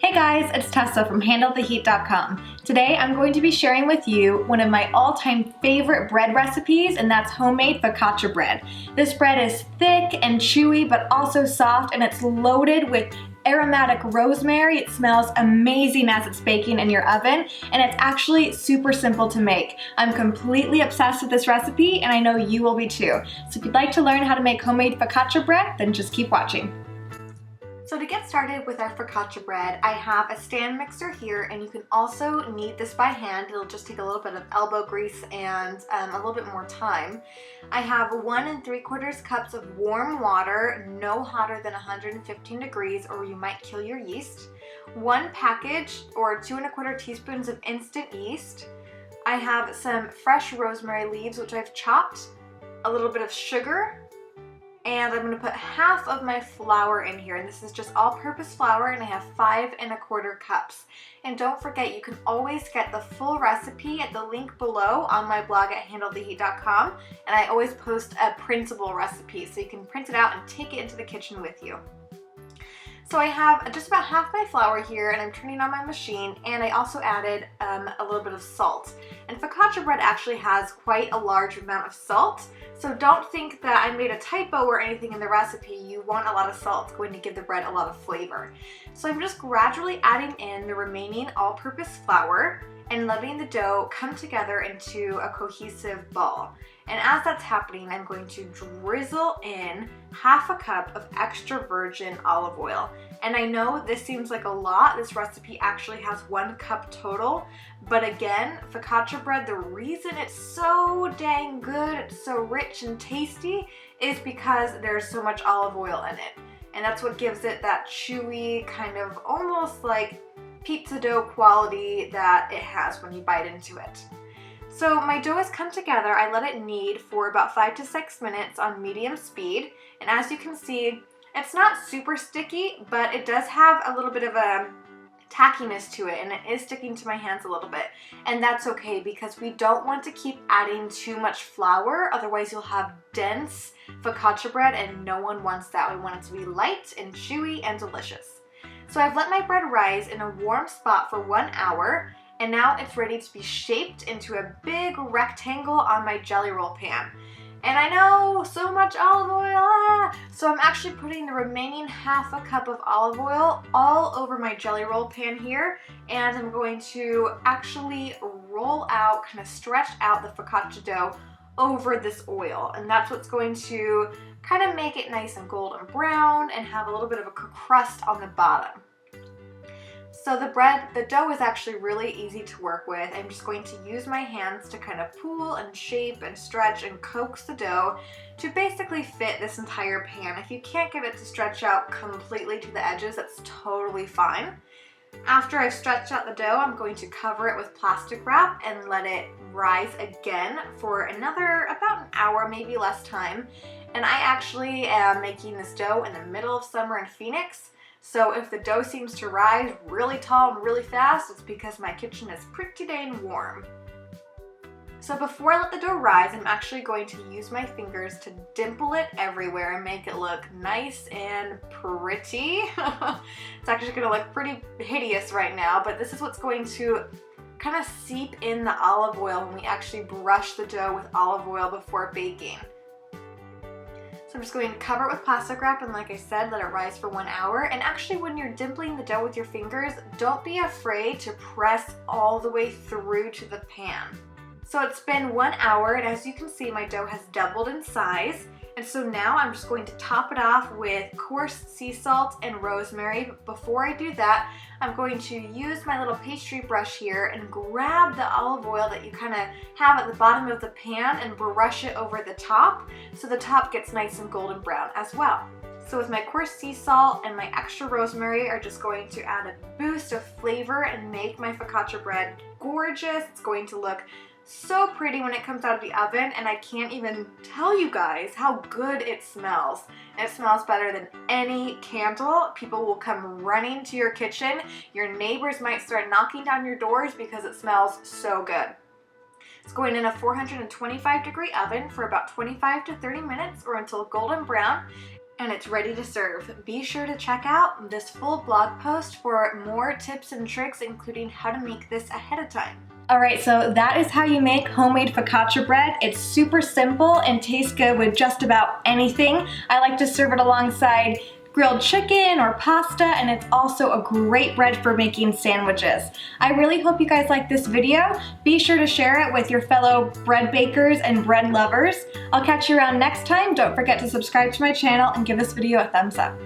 Hey guys, it's Tessa from HandleTheHeat.com. Today I'm going to be sharing with you one of my all-time favorite bread recipes, and that's homemade focaccia bread. This bread is thick and chewy but also soft, and it's loaded with aromatic rosemary. It smells amazing as it's baking in your oven, and it's actually super simple to make. I'm completely obsessed with this recipe, and I know you will be too. So if you'd like to learn how to make homemade focaccia bread, then just keep watching. So to get started with our focaccia bread, I have a stand mixer here, and you can also knead this by hand. It'll just take a little bit of elbow grease and a little bit more time. I have 1 3/4 cups of warm water, no hotter than 115 degrees or you might kill your yeast. 1 package or 2 1/4 teaspoons of instant yeast. I have some fresh rosemary leaves which I've chopped, a little bit of sugar, and I'm gonna put half of my flour in here, and this is just all-purpose flour, and I have 5 1/4 cups. And don't forget, you can always get the full recipe at the link below on my blog at HandleTheHeat.com, and I always post a printable recipe, so you can print it out and take it into the kitchen with you. So I have just about half my flour here, and I'm turning on my machine, and I also added a little bit of salt. And focaccia bread actually has quite a large amount of salt, so don't think that I made a typo or anything in the recipe. You want a lot of salt. It's going to give the bread a lot of flavor. So I'm just gradually adding in the remaining all-purpose flour and letting the dough come together into a cohesive ball. And as that's happening, I'm going to drizzle in half a cup of extra virgin olive oil. And I know this seems like a lot. This recipe actually has 1 cup total. But again, focaccia bread, the reason it's so dang good, it's so rich and tasty, is because there's so much olive oil in it. And that's what gives it that chewy, kind of almost like pizza dough quality that it has when you bite into it. So my dough has come together. I let it knead for about 5 to 6 minutes on medium speed. And as you can see, it's not super sticky, but it does have a little bit of a tackiness to it, and it is sticking to my hands a little bit. And that's okay, because we don't want to keep adding too much flour, otherwise you'll have dense focaccia bread, and no one wants that. We want it to be light and chewy and delicious. So I've let my bread rise in a warm spot for 1 hour, and now it's ready to be shaped into a big rectangle on my jelly roll pan. And I know, so much olive oil, so I'm actually putting the remaining half a cup of olive oil all over my jelly roll pan here, and I'm going to actually roll out, kind of stretch out the focaccia dough over this oil, and that's what's going to kind of make it nice and golden brown and have a little bit of a crust on the bottom. So the dough is actually really easy to work with. I'm just going to use my hands to kind of pull and shape and stretch and coax the dough to basically fit this entire pan. If you can't get it to stretch out completely to the edges, that's totally fine. After I've stretched out the dough, I'm going to cover it with plastic wrap and let it rise again for another about an hour, maybe less time. And I actually am making this dough in the middle of summer in Phoenix. So if the dough seems to rise really tall and really fast, it's because my kitchen is pretty dang warm. So before I let the dough rise, I'm actually going to use my fingers to dimple it everywhere and make it look nice and pretty. It's actually going to look pretty hideous right now, but this is what's going to kind of seep in the olive oil when we actually brush the dough with olive oil before baking. So I'm just going to cover it with plastic wrap, and like I said, let it rise for 1 hour. And actually, when you're dimpling the dough with your fingers, don't be afraid to press all the way through to the pan. So it's been 1 hour, and as you can see, my dough has doubled in size. And so now I'm just going to top it off with coarse sea salt and rosemary. But before I do that, I'm going to use my little pastry brush here and grab the olive oil that you kind of have at the bottom of the pan and brush it over the top so the top gets nice and golden brown as well. So with my coarse sea salt and my extra rosemary are just going to add a boost of flavor and make my focaccia bread gorgeous. It's going to look so pretty when it comes out of the oven, and I can't even tell you guys how good it smells. It smells better than any candle. People will come running to your kitchen. Your neighbors might start knocking down your doors because it smells so good. It's going in a 425-degree oven for about 25 to 30 minutes or until golden brown. and it's ready to serve. Be sure to check out this full blog post for more tips and tricks, including how to make this ahead of time. Alright, so that is how you make homemade focaccia bread. It's super simple and tastes good with just about anything. I like to serve it alongside grilled chicken or pasta, and it's also a great bread for making sandwiches. I really hope you guys like this video. Be sure to share it with your fellow bread bakers and bread lovers. I'll catch you around next time. Don't forget to subscribe to my channel and give this video a thumbs up.